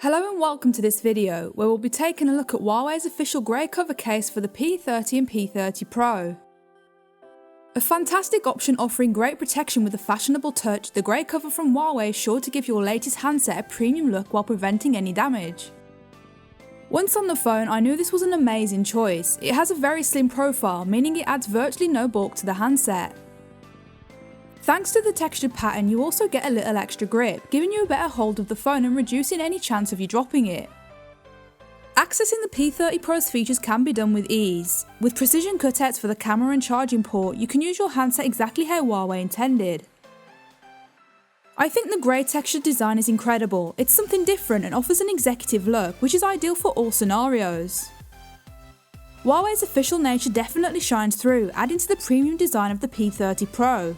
Hello and welcome to this video, where we'll be taking a look at Huawei's official grey cover case for the P30 and P30 Pro. A fantastic option offering great protection with a fashionable touch, the grey cover from Huawei is sure to give your latest handset a premium look while preventing any damage. Once on the phone, I knew this was an amazing choice. It has a very slim profile, meaning it adds virtually no bulk to the handset. Thanks to the textured pattern, you also get a little extra grip, giving you a better hold of the phone and reducing any chance of you dropping it. Accessing the P30 Pro's features can be done with ease. With precision cutouts for the camera and charging port, you can use your handset exactly how Huawei intended. I think the grey textured design is incredible. It's something different and offers an executive look, which is ideal for all scenarios. Huawei's official nature definitely shines through, adding to the premium design of the P30 Pro.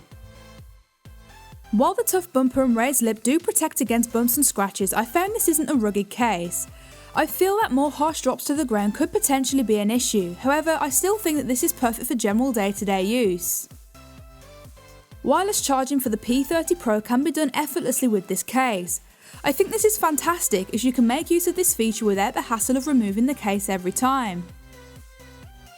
While the tough bumper and raised lip do protect against bumps and scratches, I found this isn't a rugged case. I feel that more harsh drops to the ground could potentially be an issue, however I still think that this is perfect for general day-to-day use. Wireless charging for the P30 Pro can be done effortlessly with this case. I think this is fantastic as you can make use of this feature without the hassle of removing the case every time.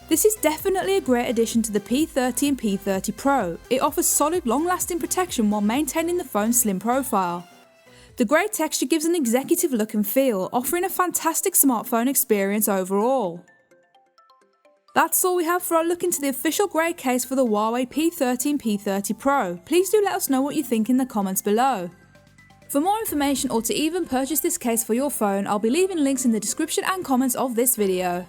This is definitely a great addition to the P30 and P30 Pro. It offers solid, long-lasting protection while maintaining the phone's slim profile. The grey texture gives an executive look and feel, offering a fantastic smartphone experience overall. That's all we have for our look into the official grey case for the Huawei P30 and P30 Pro. Please do let us know what you think in the comments below. For more information or to even purchase this case for your phone, I'll be leaving links in the description and comments of this video.